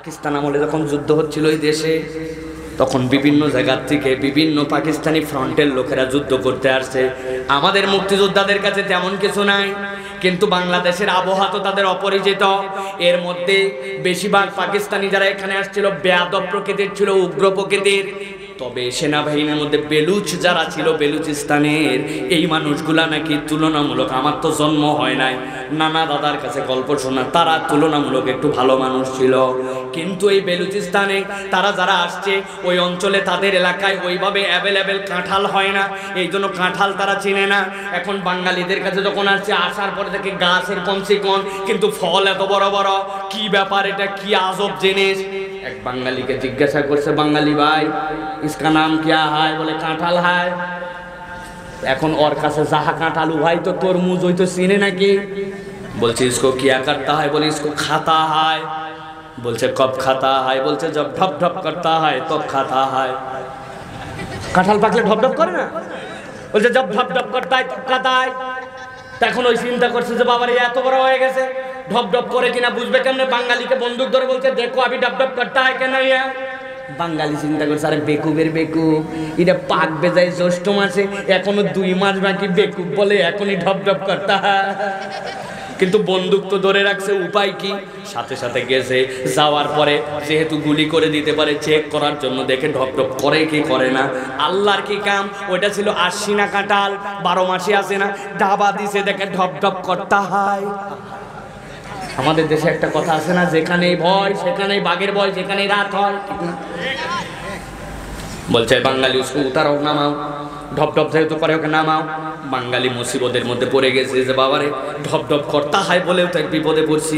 পাকিস্তান আমলে যখন যুদ্ধ হচ্ছিল এই দেশে, তখন বিভিন্ন জায়গা থেকে বিভিন্ন পাকিস্তানি ফ্রন্টের লোকেরা যুদ্ধ করতে আসছে। আমাদের মুক্তিযোদ্ধাদের কাছে তেমন কিছু নাই, কিন্তু বাংলাদেশের আবহাওয়া তো তাদের অপরিচিত। এর মধ্যে বেশিরভাগ পাকিস্তানি যারা এখানে আসছিল বেয়াদব প্রকৃতির ছিল, উগ্র প্রকৃতির। তবে সেনাবাহিনীর মধ্যে বেলুচ যারা ছিল, বেলুচিস্তানের এই মানুষগুলা নাকি তুলনামূলক, আমার তো জন্ম হয় নাই, নানা দাদার কাছে গল্প শোনা, তারা তুলনামূলক একটু ভালো মানুষ ছিল। কিন্তু এই বেলুচিস্তানে তারা যারা আসছে ওই অঞ্চলে, তাদের এলাকায় ওইভাবে অ্যাভেলেবেল কাঁঠাল হয় না, এই জন্য কাঁঠাল তারা চিনে না। এখন বাঙালিদের কাছে যখন আসছে, আসার পরে থেকে গাছের কমসিকম, কিন্তু ফল এত বড় বড়, কি ব্যাপার, এটা কি আজব জিনিস। এক বাঙালিকে জিজ্ঞাসা করছে, বাঙালি ভাই इसका नाम क्या है? बोले कांठाल है। এখন ওর কাছে যাহা কাঁঠাল ভাই তো তরমুজ, ওই তো চিনে নাকি। বলছে इसको क्या करता है? बोले इसको खाता है। बोलছে कब खाता है? बोलছে जब ढप ढप करता है तब खाता है। কাঁঠাল পাকলে ঢপ ঢপ করে না? বলছে जब ढप ढप करता है तब खाता है। তখন ওই চিন্তা করছে যে বাবার এত বড় হয়ে গেছে, ঢপ ঢপ করে কিনা বুঝবে কেমনে। বাঙালিকে বন্দুক ধরে বলছে দেখো আমি ঢপ ঢপ করতা है কেন। বাঙালি চিন্তা করছে আরে বেকুবের বেকুব, এটা পাকবে যায় জ্যৈষ্ঠ মাসে, এখনো 2 মাস বাকি, বেকুব বলে এখনই ঢপ ঢপ করতে হয়। কিন্তু বন্দুক তো ধরে রাখছে, উপায় কি? সাথে সাথে গেছে, যাওয়ার পরে যেহেতু গুলি করে দিতে পারে, চেক করার জন্য দেখে ঢপ ঢপ করে কি করে না। আল্লাহর কি কাম, ওইটা ছিল আশ্বিনা কাঁঠাল, 12 মাসে আসে না, ডাবা দিছে দেখে ঢপ ঢপ করতে হয়। আমাদের দেশে একটা কথা আছে না, যেখানেই ভয় সেখানেই বাঘের ভয়, যেখানেই রাত হয়, ঠিক না? বলছে বাঙালি उसको উতারো, নামাও, ঢপ ঢপ যেহেতু করে ওকে নামাও। বাঙালি মুসিবতের মধ্যে পড়ে গেছে যে বাবারে ঢপ ঢপ করতা হয় বলেও তো এক বিপদে পড়ছি।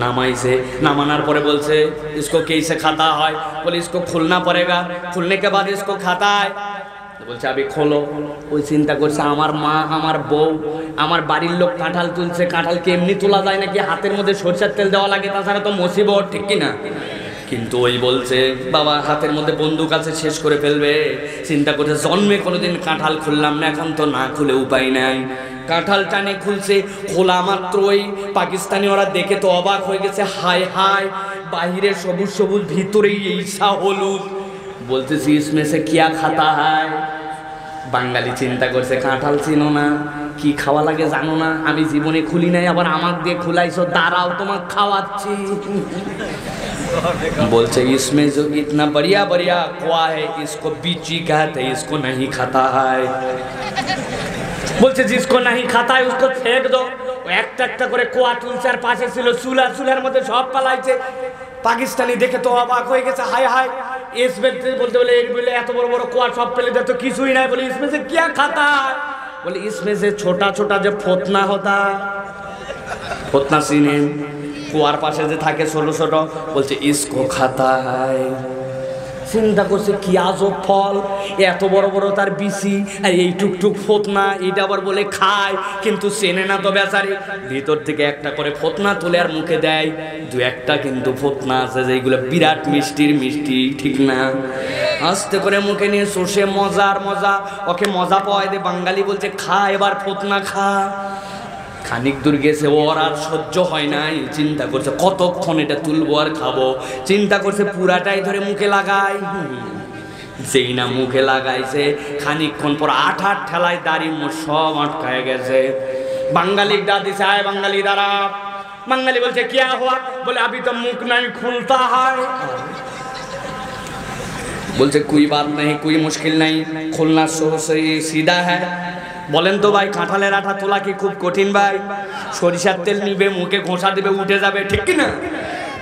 নামাইছে, নামানোর পরে বলছে इसको कैसे खाता है? बोले इसको खोलना पड़ेगा, खुलने के बाद इसको खाता है। বলছে আবি খোলো। ওই চিন্তা করছে আমার মা, আমার বউ, আমার বাড়ির লোক কাঁঠাল তুলছে, কাঁঠাল কি এমনি তোলা যায় নাকি? হাতের মধ্যে সরষের তেল দেওয়া লাগে, তাছাড়া তো মুসিবত, ঠিক কিনা? কিন্তু ওই বলছে বাবা হাতের মধ্যে বন্দুক আছে, শেষ করে ফেলবে। চিন্তা করছে জন্মে কোনোদিন কাঁঠাল খুললাম না, এখন তো না খুলে উপায় নাই। কাঁঠাল টানে খুলছে, খোলা মাত্রই পাকিস্তানি ওরা দেখে তো অবাক হয়ে গেছে, হায় হায় বাহিরে সবুজ সবুজ, ভিতরে এইসা হলুদ। বলতেছি ইসমে সে কিয়া খাতা হয়? বাঙালি চিন্তা করছে কাঁঠাল চিনো না, কি খাওয়া লাগে জানো না, আমি জীবনে খুলি নাই, আবার আমাকে দিয়ে খুলাইছো, দাঁড়াও তোমাকে খাওয়াচ্ছি। बोलते इसमें जो इतना बढ़िया बढ़िया कुआ है इसको बीची कहते हैं, इसको नहीं खाता है। बोलते जिसको नहीं खाता है उसको फेंक दो। একটা একটা করে কুয়া তুলছে, আর পাশে ছিল চুলা, চুলার মধ্যে সব পালাইছে। পাকিস্তানি দেখে তো অবাক হয়ে গেছে, হায় হায় इसमें बोलते बोले बोले এত বড় বড় কুয়া সব ফেলে দে, তো কিছুই নাই। বলে इसमें से क्या खाता है? बोले इसमें से छोटा छोटा जो फोतना होता, फोतना सीने কুয়ার পাশে যে থাকে ছোট ছোট, বলছে ইসকো খাতা হয়। চিন্তা করছে কি আজব ফল, এত বড় বড় তার বিচি, আর এই টুকটুক ফোতনা, এটা আবার বলে খায়, কিন্তু চেনে না তো বেচারি। ভিতর থেকে একটা করে ফোতনা তুলে আর মুখে দেয়, 2-1টা কিন্তু ফোতনা আছে যেগুলো বিরাট মিষ্টির মিষ্টি, ঠিক না? আস্তে করে মুখে নিয়ে চষে মজার মজা, ওকে মজা পাওয়ায় দে। বাঙালি বলছে খা এবার ফোতনা খা। খানিক দূর গেছে, ওর আর সহ্য হয় নাই, চিন্তা করছে কতক্ষণ এটা তুলবো আর খাবো। চিন্তা করছে পুরাটাই ধরে মুখে লাগাই। যেই না মুখে লাগাইছে, খানিকক্ষণ পর আট ঠেলায় দাড়ি সব আটকায় গেছে। বাঙালি ডাক দিছে, আয় বাঙালি দাঁড়া। বাঙালি বলছে কিয়া হুয়া? বলে আবি তো মুখ নাই খুলতা হয়। বলছে কুই বাত নেই, কুই মুশকিল নাই, খুলনা সিধা হ্যাঁ। বলেন তো ভাই, কাঁঠালের আঠা তোলা কি খুব কঠিন ভাই? সরিষার তেল নিবে, মুখে ঘষা দিবে, উঠে যাবে, ঠিক কিনা?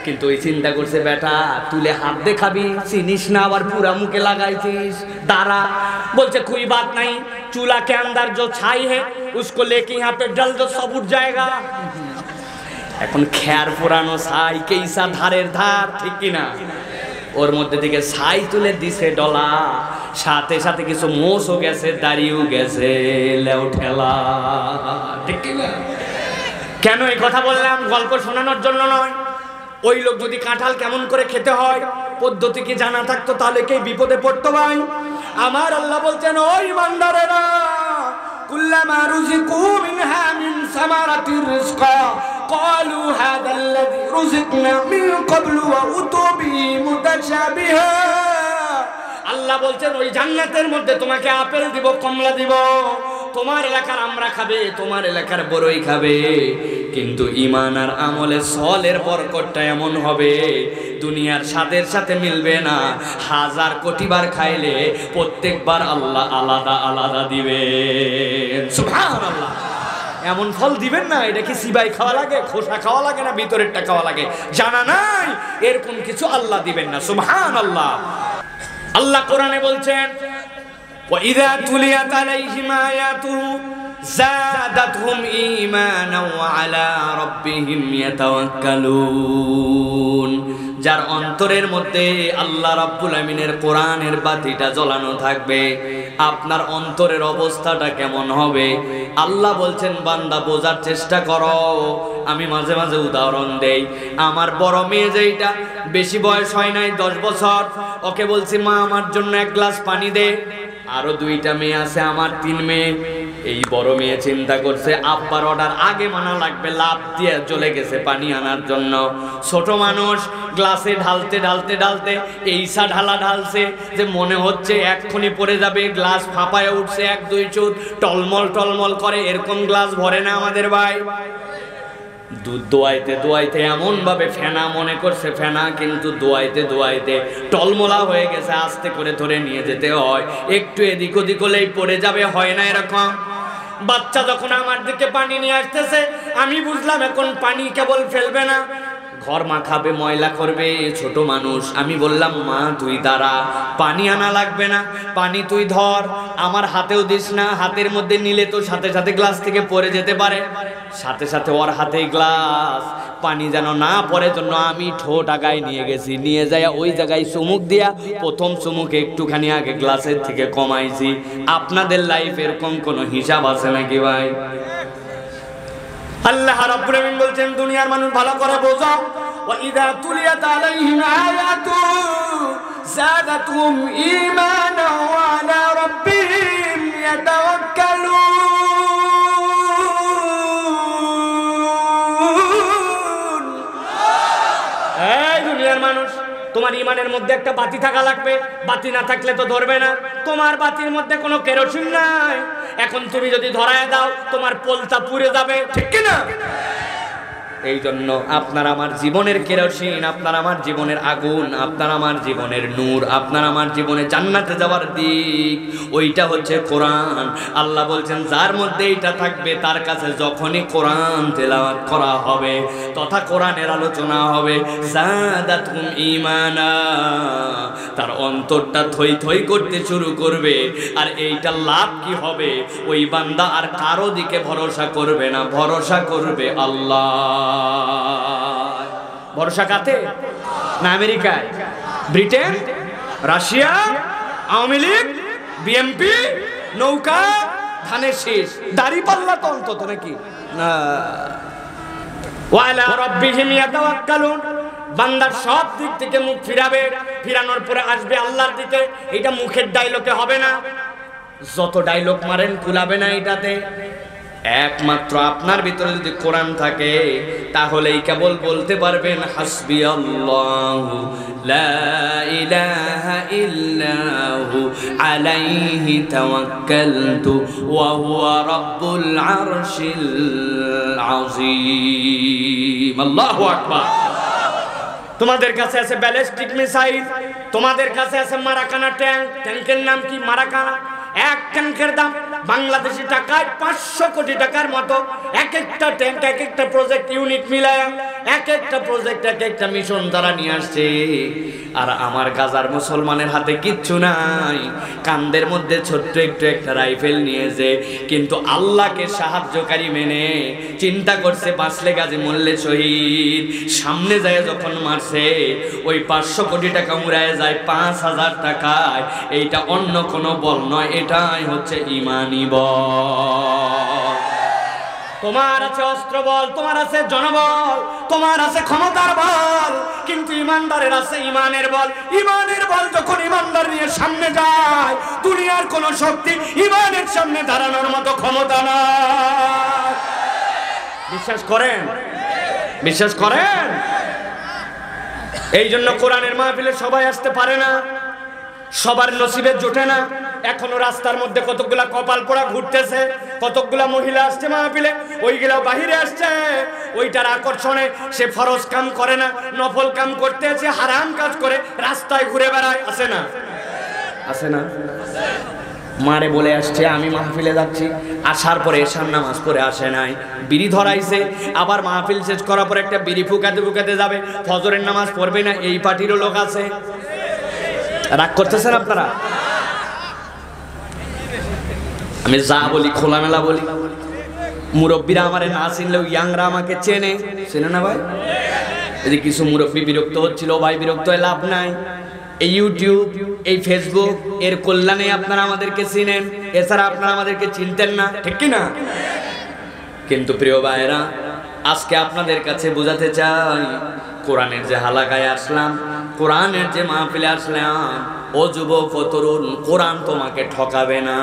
কিন্তু ওই চিন্তা করছে বেটা তুলে হাত দেখাবি, চিনিস না, আবার পুরা মুখে লাগাইছিস, দাঁড়া। বলছে कोई बात नहीं, चूल्हा के अंदर जो छाई है उसको लेके यहाँ पे डल दो, सब उठ जाएगा। এখন খেয়ার পুরানো ছাই, কেইসা ধারের ধার, ঠিক কিনা? ওর মধ্যে থেকে ছাই তুলে দিছে ডলা, সাথে সাথে কিছু মোষও গেছে, দাঁড়িয়েও গেছে, লেও ঠেলা, ঠিক কিনা? কেন এই কথা বললাম? গল্প শোনানোর জন্য নয়। ওই লোক যদি কাঁঠাল কেমন করে খেতে হয় পদ্ধতি কি জানা থাকতো, তাহলে কে বিপদে পড়তো ভাই? আমার আল্লাহ বলছেন, ওই বান্দারেরা কুল্লামা রুজিকু মিনহা মিন সামারাতির রিজকা ক্বালু হাযা আল্লাযী রুজিকনা মিন ক্বাবলু ওয়া উতু মুতাশাবিহা। আল্লাহ বলছেন ওই জান্নাতের মধ্যে তোমাকে আপেল দিব, কমলা দিব, তোমার এলাকার আমরা খাবে, তোমার এলাকার বড়ই খাবে। কিন্তু ঈমান আর আমলে সলের বরকতটা এমন হবে দুনিয়ার স্বাদের সাথে মিলবে না। 1000 কোটি বার খাইলে প্রত্যেকবার আল্লাহ আলাদা আলাদা দিবে। সুবহানাল্লাহ। এমন ফল দিবেন না, এটা কি সিবাই খাওয়া লাগে, খোসা খাওয়া লাগে, না ভিতরেরটা খাওয়া লাগে জানা নাই, এরকম কিছু আল্লাহ দিবেন না। সুবহানাল্লাহ। আল্লাহ কোরআনে বলছেন وَإِذَا تُلِيَتْ عَلَيْهِمْ آيَاتُهُ زَادَتْهُمْ إِيمَانًا وَعَلَى رَبِّهِمْ يَتَوَكَّلُونَ। যার অন্তরের মধ্যে আল্লাহ রাব্বুল আমিনের কোরআনের বাতিটা জ্বলানো থাকবে, আপনার অন্তরের অবস্থাটা কেমন হবে? আল্লাহ বলছেন বান্দা বোঝার চেষ্টা করো। আমি মাঝে মাঝে উদাহরণ দেই। আমার বড় মেয়ে যেটা বেশি বয়স হয় নাই, 10 বছর, ওকে বলছি মা আমার জন্য 1 গ্লাস পানি দে। আরো 2টা মেয়ে আছে, আমার 3 মেয়ে। এই বড় মেয়ে চিন্তা করছে আব্বার অর্ডার আগে মানা লাগবে, লাফ দিয়ে চলে গেছে পানি আনার জন্য। ছোট মানুষ গ্লাসে ঢালতে ঢালতে ঢালতে এইসা ঢালা ঢালছে যে মনে হচ্ছে এক্ষুনি পড়ে যাবে, গ্লাস ফাঁপায় উঠছে, 1-2 চুত টলমল টলমল করে। এরকম গ্লাস ভরে না আমাদের ভাই। দুধ দোয়াইতে দোয়াইতে এমন ভাবে ফেনা মনে করছে ফেনা, কিন্তু দোয়াইতে দোয়াইতে টলমলা হয়ে গেছে। আস্তে করে ধরে নিয়ে যেতে হয়, একটু এদিক ওদিক হলেই পড়ে যাবে, হয় না এরকম? বাচ্চা যখন আমার দিকে পানি নিয়ে আসতেছে, আমি বুঝলাম এখন পানি কেবল ফেলবে না, ঘর মাখাবে, ময়লা করবে। ছোট মানুষ, আমি বললাম মা তুই দাঁড়া, পানি আনা লাগবে না, পানি তুই ধর, আমার হাতেও দিস না, হাতের মধ্যে নিলে তো সাথে সাথে গ্লাস থেকে পড়ে যেতে পারে। সাথে সাথে ওর হাতে গ্লাস, পানি যেন না পড়ে জন্য আমি ঠোঁট আগায় নিয়ে গেছি, নিয়ে যাই ওই জায়গায় চুমুক দিয়া প্রথম চুমুকে একটুখানি আগে গ্লাসের থেকে কমাইছি। আপনাদের লাইফ এরকম কোনো হিসাব আছে নাকি ভাই? আল্লাহ রাব্বুল আমিন বলছেন দুনিয়ার মানুষ ভালো করে বোঝো। وَإِذَا تُلِيَتْ عَلَيْهِمْ آيَاتُهُ زَادَتْهُمْ إِيمَانًا وَعَلَى رَبِّهِمْ يَتَوَكَّلُونَ। এই দুনিয়ার মানুষ, তোমার ইমানের মধ্যে একটা বাতি থাকা লাগবে, বাতি না থাকলে তো ধরবে না। তোমার বাতির মধ্যে কোনো কেরোসিন নাই, এখন তুমি যদি ধরায় দাও তোমার পোলটা পুড়ে যাবে, ঠিক কি না? এই জন্য আপনার আমার জীবনের কেরোসিন, আপনার আমার জীবনের আগুন, আপনার আমার জীবনের নূর, আপনার আমার জীবনে জান্নাতে যাওয়ার দিক, ওইটা হচ্ছে কোরআন। আল্লাহ বলছেন যার মধ্যে এইটা থাকবে তার কাছে যখনই কোরআন তেলাওয়াত করা হবে তথা কোরআনের আলোচনা হবে, যাদাতুম ঈমানা, তার অন্তরটা থই থই করতে শুরু করবে। আর এইটা লাভ কি হবে? ওই বান্দা আর কারো দিকে ভরসা করবে না, ভরসা করবে আল্লাহ। ভরসা কাতে না? আমেরিকায়, Britain, Russia, Awami League, BMP, নৌকা, ধানের শীষ, দাড়িপাল্লা তো অন্তত নাকি না। ওয়ালা রাব্বিহিম ইয়াতাওয়াক্কালুন, বান্দার সব দিক থেকে মুখ ফিরাবে, ফিরানোর পরে আসবে আল্লাহর দিকে। এটা মুখের ডায়লগে হবে না, যত ডায়লগ মারেন কুলাবে না এটাতে। একমাত্র আপনার ভিতরে যদি কোরআন থাকে তাহলেই কেবল বলতে পারবেন হাসবি আল্লাহু লা ইলাহা ইল্লাহু আলাইহি তাওয়াক্কালতু ওয়া হুয়া রাব্বুল আরশিল আযীম। আল্লাহু আকবার। তোমাদের কাছে আছে ব্যালিস্টিক মিসাইল, তোমাদের কাছে আছে মারাকানা ট্যাঙ্ক, ট্যাঙ্কের নাম কি? মারাকানা। এক ট্যাঙ্কের দাম বাংলাদেশি টাকায় 500 কোটি টাকার মতো। এক একটা ট্যাঙ্ক এক একটা প্রজেক্ট ইউনিট মিলায়, এক একটা প্রজেক্ট এক একটা মিশন তারা নিয়ে আসছে। আর আমার গাজার মুসলমানের হাতে কিচ্ছু নাই, কান্দের মধ্যে ছোট্ট একটু একটা রাইফেল নিয়েছে, কিন্তু আল্লাহকে সাহায্যকারী মেনে চিন্তা করছে বাঁচলে গাজী মরলে শহীদ। সামনে যায় যখন মারছে ওই 500 কোটি টাকা উড়ায় যায় 5000 টাকায়। এইটা অন্য কোনো বল নয়, এটাই হচ্ছে ইমানি বল। তোমার আছে অস্ত্র বল, তোমার আছে জনবল, তোমার আছে ক্ষমতার বল, কিন্তু ইমানদারের আছে ইমানের বল। ইমানের বল যখন ইমানদার নিয়ে সামনে যায়, দুনিয়ার কোন শক্তি ইমানের সামনে দাঁড়ানোর মতো ক্ষমতা নাই। বিশ্বাস করেন? বিশ্বাস করেন? এই জন্য কোরআনের মাহফিলে সবাই আসতে পারে না, সবার নসিবে জোটে না। এখনো রাস্তার মধ্যে কতগুলা কপাল পোড়া ঘুরতেছে, কতগুলা মহিলা আসছে মাহফিলে, ওইগুলা বাহিরে আসছে, ওইটার আকর্ষণে সে ফরজ কাম করে না, নফল কাম করতে আছে, হারাম কাজ করে রাস্তায় ঘুরে বেড়ায়। আছে না? আছে না? মারে বলে আসছে আমি মাহফিলে যাচ্ছি, আসার পরে এশার নামাজ পড়ে আসে নাই, বিড়ি ধরাইছে, আবার মাহফিল শেষ করার পর একটা বিড়ি ফুকাতে ফুকাতে যাবে, ফজরের নামাজ পড়বে না। এই পার্টিরও লোক আছে। রাগ করতেছেন আপনারা? আমি যা বলি খোলামেলা বলি। মুরব্বীরা আমারে না চিনলেও ইয়াংরা আমাকে চেনে না ভাই? যদি কিছু মুরব্বী বিরক্ত হচ্ছিল, ভাই বিরক্ত হয়ে লাভ নাই। এই ইউটিউব, এই ফেসবুক এর কল্যাণে আপনারা আমাদেরকে চিনেন, এছাড়া আপনারা আমাদেরকে চিনতেন না, ঠিক কি না? কিন্তু প্রিয় ভাইরা, আজকে আপনাদের কাছে বোঝাতে চাই, কোরআনের যে হালাকায় আসলাম, কোরআনের যে মাহফিলে আসলাম, ও যুবক ও তরুণ, কোরআন তোমাকে ঠকাবে না।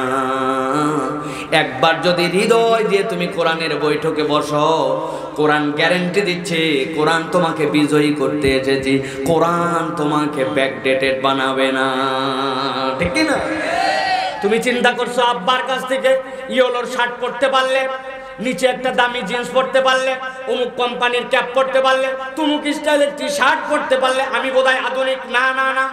একবার যদি হৃদয় দিয়ে তুমি কোরআনের বৈঠকে বসো, কোরআন গ্যারান্টি দিচ্ছে, কোরআন তোমাকে বিজয়ী করতে এসেছি, কোরআন তোমাকে ব্যাকডেটেড বানাবে না, ঠিক না? তুমি চিন্তা করছো আব্বার কাছ থেকে ইয়েলোর শার্ট পরতে পারলে, নিচে একটা দামি জিন্স পরতে পারলে, অমুক কোম্পানির ক্যাপ পরতে পারলে, তুমুক স্টাইলের টি শার্ট পরতে পারলে আমি বোধহয় আধুনিক। না না না,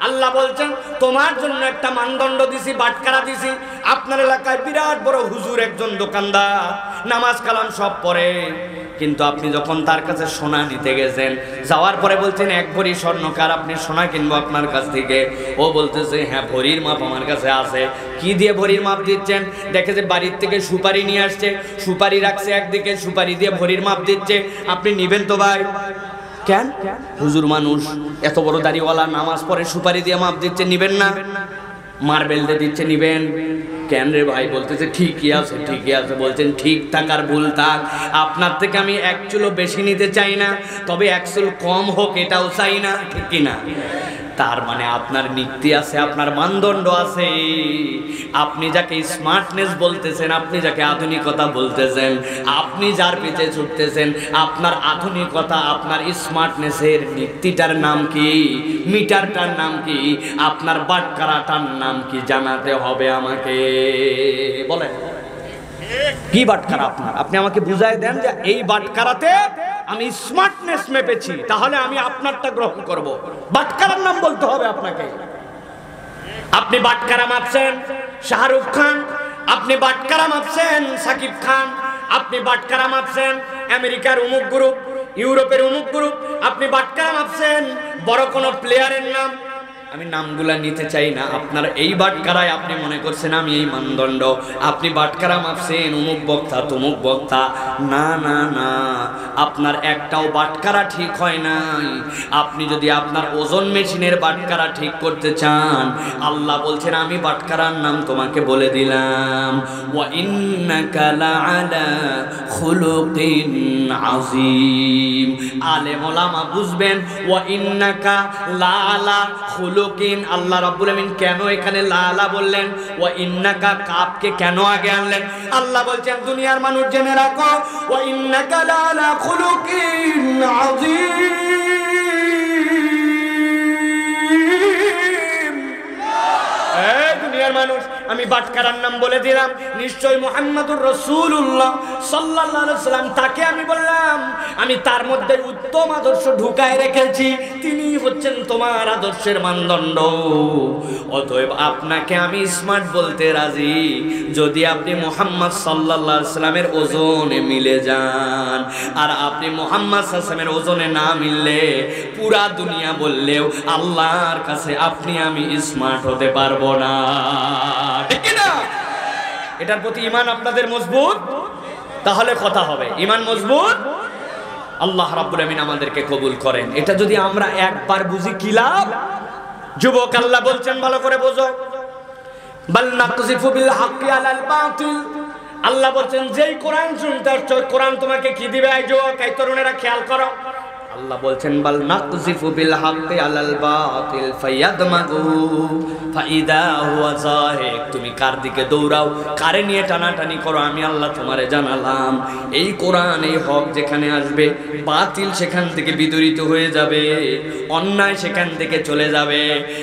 আল্লাহ বলছেন তোমার জন্য একটা মানদণ্ড দিছি, বাটখারা দিছি। আপনার এলাকায় বিরাট বড় হুজুর একজন দোকানদার, নামাজ কালাম সব পড়ে, কিন্তু আপনি যখন তার কাছে সোনা নিতে গেছেন, যাওয়ার পরে বলছেন এক ভরি স্বর্ণকার, আপনি সোনা কিনবো আপনার কাছ থেকে। ও বলতেছে হ্যাঁ ভরির মাপ আমার কাছে আছে। কি দিয়ে ভরির মাপ দিচ্ছেন? দেখে যে বাড়ির থেকে সুপারি নিয়ে আসছে, সুপারি রাখছে একদিকে, সুপারি দিয়ে ভরির মাপ দিচ্ছে। আপনি নিবেন তো ভাই? কেন? হুজুর মানুষ, এত বড় দাড়িওয়ালা, নামাজ পড়ে, সুপারি দিয়ে মাপ দিচ্ছে, নিবেন না? মার্বেল দিয়ে দিচ্ছে, নিবেন? কেন রে ভাই? বলতেছে ঠিকই আছে, ঠিকই আছে। বলছেন ঠিক থাক আর ভুল থাক, আপনার থেকে আমি এক চুলো বেশি নিতে চাই না, তবে এক চুল কম হোক এটাও চাই না, ঠিক কিনা? তার মানে আপনার নীতি আছে, আপনার মানদণ্ড আছে। আপনি যাকে স্মার্টনেস বলতেছেন, আপনি যাকে আধুনিকতা বলতেছেন, আপনি যার পিছে ছুটতেছেন, আপনার আধুনিকতা, আপনার স্মার্টনেসের নীতিটার নাম কি? মিটারটার নাম কি? আপনার বাটখারাটার নাম কি? জানাতে হবে আমাকে। বলেন কি বাটখারা আপনার? আপনি আমাকে বুঝাই দেন যে এই বাটখারাতে আমি স্মার্টনেস মেপেছি, তাহলে আমি আপনারটা গ্রহণ করব। বাটখারার নাম বলতে হবে আপনাকে। আপনি বাটখারা মাপছেন শাহরুখ খান, আপনি বাটখারা মাপছেন সাকিব খান, আপনি বাটখারা মাপছেন আমেরিকার অমুক গ্রুপ, ইউরোপের অমুক গ্রুপ, আপনি বাটখারা মাপছেন বড় কোনো প্লেয়ারের নাম। আমি নামগুলা নিতে চাই না। আপনার এই বাটখারায় আপনি মনে করছেন আমি এই মানদণ্ড, আপনি বাটখারা মাপছেন অমুক বক্তা তমুক বক্তা। না না না, আপনার একটাও বাটখারা ঠিক হয় নাই। আপনি যদি আপনার ওজন মেশিনের বাটখারা ঠিক করতে চান, আল্লাহ বলছেন আমি বাটখারার নাম তোমাকে বলে দিলাম, ওয়া ইন্নাকা লাআলা খুলুকিন আযীম। আলেম ওলামা বুঝবেন, ওয়া ইন্নাকা লাআলা খুলুকিন। আল্লাহ রাব্বুল আমিন কেন এখানে লাআলা বললেন? ওয়া ইন্নাকা কাফকে কেন আগে আনলেন? আল্লাহ বলছেন দুনিয়ার মানুষ জেনে রাখো, ওয়া ইন্নাকা লাআলা খুলুকিন আযীম। এই দুনিয়ার মানুষ, আমি বাটখারার নাম বলে দিলাম, নিশ্চয় মুহাম্মদুর রাসূলুল্লাহ সাল্লাল্লাহু আলাইহি সাল্লাম, তাকে আমি বললাম আমি তার মধ্যে উত্তম আদর্শ ঢুকায় রেখেছি, তিনি হচ্ছেন তোমার আদর্শের মানদণ্ড। অতএব আপনাকে আমি স্মার্ট বলতে রাজি যদি আপনি মুহাম্মদ সাল্লাল্লাহু আলাইহি সাল্লামের ওজনে মিলে যান। আর আপনি মুহাম্মদ সাল্লাল্লাহু আলাইহি সাল্লামের ওজনে না মিললে পুরা দুনিয়া বললেও আল্লাহর কাছে আপনি আমি স্মার্ট হতে পারবো না, ঠিক না? এটার প্রতি ঈমান আপনাদের মজবুত, তাহলে কথা হবে। ঈমান মজবুত, আল্লাহ রাব্বুল আমিন আমাদেরকে কবুল করেন। এটা যদি আমরা একবার বুঝি কি লাভ? যুবক, আল্লাহ বলছেন ভালো করে বোঝো, বাল নাকযিফু বিল হাক্কি আলাল বাতিল। আল্লাহ বলছেন যেই কোরআন শুনতে আসছো, কোরআন তোমাকে কি দিবে? এই যুবক, এই তরুণেরা খেয়াল করো, আল্লাহ বলছেন বাল নাকযিফু বিল হাক্কি আলাল বাতিল ফায়াদমাগু ফাইদা হুয়া যাহিক। তুমি কার দিকে দৌড়াও, কারে নিয়ে টানাটানি করো, আমি আল্লাহ তোমারে জানালাম এই কোরআন, এই হক যেখানে আসবে বাতিল সেখান থেকে বিদূরিত হয়ে যাবে। অন্যায় সেখান থেকে চলে যাবে,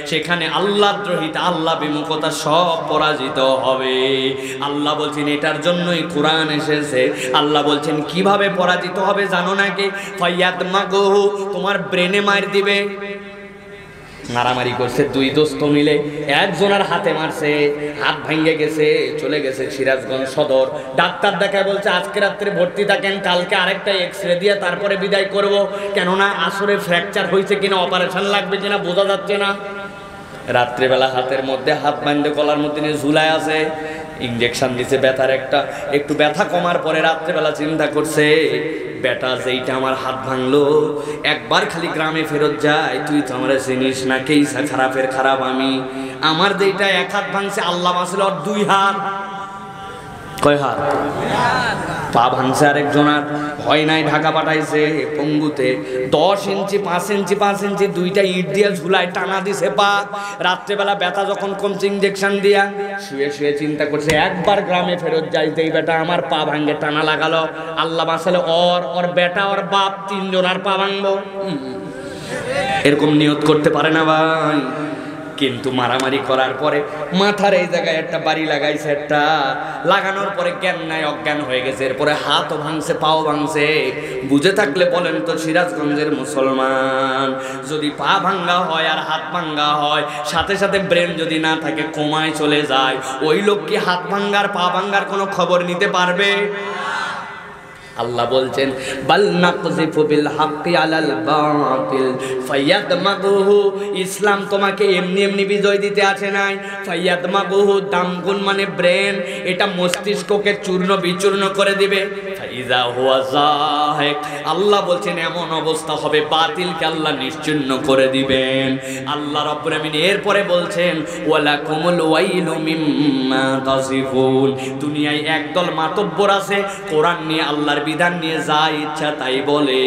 সেখানে আল্লাহদ্রোহিতা আল্লাহ বিমুখতা সব পরাজিত হবে। আল্লাহ বলছেন এটার জন্যই কোরআন এসেছে। আল্লাহ বলছেন কিভাবে পরাজিত হবে জানো নাকি? ফায়াতমাগুহু, তোমার ব্রেনে মার দিবে। মারামারি করছে দুই দোস্ত মিলে, একজনের হাতে মারছে, হাত ভেঙে গেছে, চলে গেছে সিরাজগঞ্জ সদর। ডাক্তার দেখায় বলছে আজকে রাত্রে ভর্তি থাকেন, কালকে আরেকটা এক্সরে দিয়ে তারপরে বিদায় করব, কেননা আসরে ফ্র্যাকচার হয়েছে কিনা, অপারেশন লাগবে কিনা বোঝা যাচ্ছে না। রাত্রেবেলা হাতের মধ্যে হাত বাঁধে গলার মধ্যে নিয়ে ঝুলায় আছে, ইঞ্জেকশন দিছে ব্যথার একটা, একটু ব্যথা কমার পরে রাত্রেবেলা চিন্তা করছে বেটা যেইটা আমার হাত ভাঙলো একবার খালি গ্রামে ফেরত যায়, তুই তো আমার চিনিস না, কেইসা খারাপের খারাপ আমি। আমার যেইটা এক হাত ভাঙছে আল্লাহ বাঁচল আর দুই হাত। কয় হাত? পা ভাঙছে আরেকজনার, হয় নাই ঢাকা পাঠাইছে পঙ্গুতে, 10 ইঞ্চি 5 ইঞ্চি 5 ইঞ্চি দুইটা ইট দিয়ে ঝুলায় টানা দিছে পা। রাত্রেবেলা ব্যথা যখন কমছে ইঞ্জেকশন দিয়া শুয়ে শুয়ে চিন্তা করছে একবার গ্রামে ফেরত যাইতে এই বেটা আমার পা ভাঙে টানা লাগালো, আল্লাহ বাঁচালে ওর বেটা ওর বাপ 3 জনার পা ভাঙবো। এরকম নিয়ত করতে পারে না ভাই। কিন্তু মারামারি করার পরে মাথার এই জায়গায় একটা বাড়ি লাগাইছে, একটা লাগানোর পরে জ্ঞান নাই, অজ্ঞান হয়ে গেছে। এরপরে হাতও ভাঙছে, পাও ভাঙছে। বুঝে থাকলে বলেন তো সিরাজগঞ্জের মুসলমান, যদি পা ভাঙ্গা হয় আর হাত ভাঙ্গা হয়, সাথে সাথে ব্রেন যদি না থাকে কোমায় চলে যায়, ওই লোক কি হাত ভাঙ্গার পা ভাঙ্গার কোনো খবর নিতে পারবে? আল্লাহ বলছেন বাল নাকযিফু বিল হাক্কি আলাল বাতিল ফায়াদমাগুহু। ইসলাম তোমাকে এমনি এমনি বিজয় দিতে আসে নাই। ফায়াদমাগুহু দামগুন মানে ব্রেন, এটা মস্তিষ্ককে চূর্ণ বিচূর্ণ করে দিবে। ফাইজা হুয়া যাহিক, আল্লাহ বলছেন এমন অবস্থা হবে বাতিলকে আল্লাহ নিশ্চিহ্ন করে দিবেন। আল্লাহ রাব্বুল আমিন এরপরে বলছেন ওয়ালাকুমুল ওয়াইলু মিম্মা তাসিফুন। দুনিয়ায় একদল মাতব্বর আছে কোরআন নিয়ে আল্লাহর বিধান নিয়ে যা ইচ্ছা তাই বলে।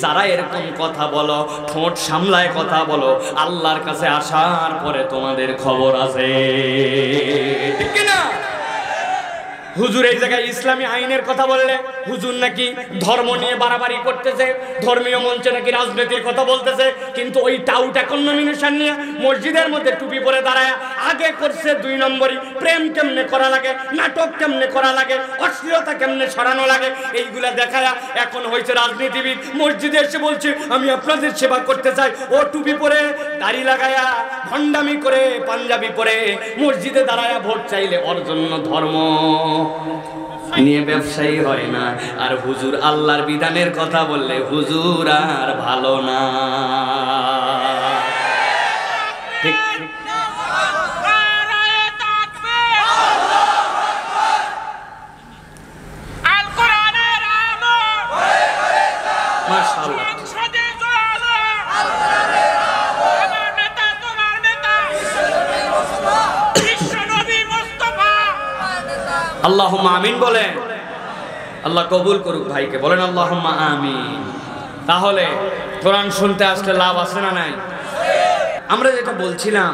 যারা এরকম কথা বলো, ঠোঁট সামলায় কথা বলো, আল্লাহর কাছে আসার পরে তোমাদের খবর আছে, ঠিক কি না? হুজুর এই জায়গায় ইসলামী আইনের কথা বললে হুজুর নাকি ধর্ম নিয়ে বাড়াবাড়ি করতেছে, ধর্মীয় মঞ্চে নাকি রাজনীতির কথা বলতেছে, কিন্তু ওই টাউটা কন্ডমিনেশন নিয়ে মসজিদের মধ্যে টুপি পরে দাঁড়ায় আগে করছে 2 নম্বরই প্রেম কেমনে করা লাগে, নাটক কেমনে করা লাগে, অশ্লীলতা কেমনে সরানো লাগে, এইগুলা দেখায়া এখন হয়েছে রাজনীতিবিদ। মসজিদে এসে বলছে আমি আপনাদের সেবা করতে চাই, ও টুপি পরে দাড়ি লাগায়া ভণ্ডামি করে পাঞ্জাবি পরে মসজিদে দাঁড়ায়া ভোট চাইলে ওর জন্য ধর্ম নিয়ে ব্যবসায়ী হয় না। আর হুজুর আল্লাহর বিধানের কথা বললে হুজুর আর ভালো না, ঠিক? মাশাআল্লাহ। আল্লাহুম্মা আমিন বলেন। আল্লাহ কবুল করুক ভাইকে, বলেন আল্লাহুম্মা আমিন। তাহলে কোরআন শুনতে আসলে লাভ আছে না নাই? আমরা যেটা বলছিলাম,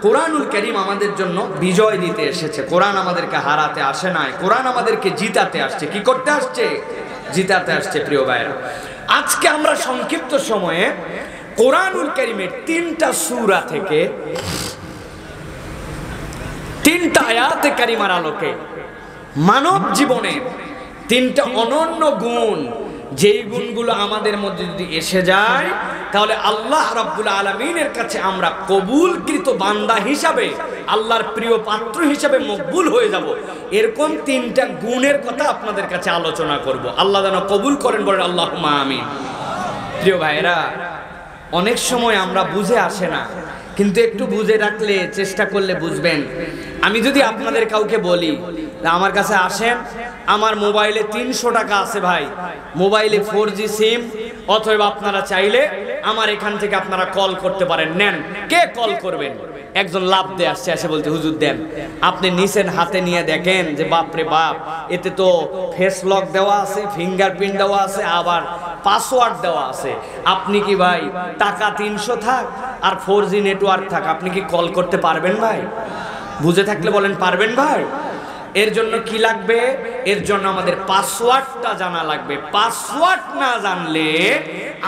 কোরআনুল কারীম আমাদের জন্য বিজয় দিতে এসেছে। কোরআন আমাদেরকে হারাতে আসে নাই, কোরআন আমাদেরকে জিতাতে আসছে। কি করতে আসছে? জিতাতে আসছে। প্রিয় ভাইরা, আজকে আমরা সংক্ষিপ্ত সময়ে কোরআনুল কারীমের 3টা সূরা থেকে 3টা আয়াতে কারিমার আলোকে মানব জীবনের 3টা অনন্য গুণ, যেই গুণগুলো আমাদের মধ্যে যদি এসে যায় তাহলে আল্লাহ রাব্বুল আলামিনের কাছে আমরা কবুলকৃত বান্দা হিসাবে, আল্লাহর প্রিয় পাত্র হিসাবে মকবুল হয়ে যাব। এরকম 3টা গুণের কথা আপনাদের কাছে আলোচনা করব। আল্লাহ যেন কবুল করেন, বলেন আল্লাহুম্মা আমিন। প্রিয় ভাইরা, অনেক সময় আমরা বুঝে আসে না, কিন্তু একটু বুঝে রাখলে, চেষ্টা করলে বুঝবেন। আমি যদি আপনাদের কাউকে বলি আমার কাছে আসেন, আমার মোবাইলে 300 টাকা আছে ভাই, মোবাইলে 4G সিম, অথবা আপনারা চাইলে আমার এখান থেকে আপনারা কল করতে পারেন, নেন। কে কল করবেন? একজন লাভ দিয়ে আসছে, এসে বলতে হুজুর দেন। আপনি নিছেন, হাতে নিয়ে দেখেন যে বাপরে বাপ, এতে তো ফেস লক দেওয়া আছে, ফিঙ্গারপ্রিন্ট দেওয়া আছে, আবার পাসওয়ার্ড দেওয়া আছে। আপনি কি ভাই টাকা 300 থাক আর 4G নেটওয়ার্ক থাক, আপনি কি কল করতে পারবেন ভাই? বুঝে থাকলে বলেন পারবেন ভাই? এর জন্য কি লাগবে? এর জন্য আমাদের পাসওয়ার্ডটা জানা লাগবে। পাসওয়ার্ড না জানলে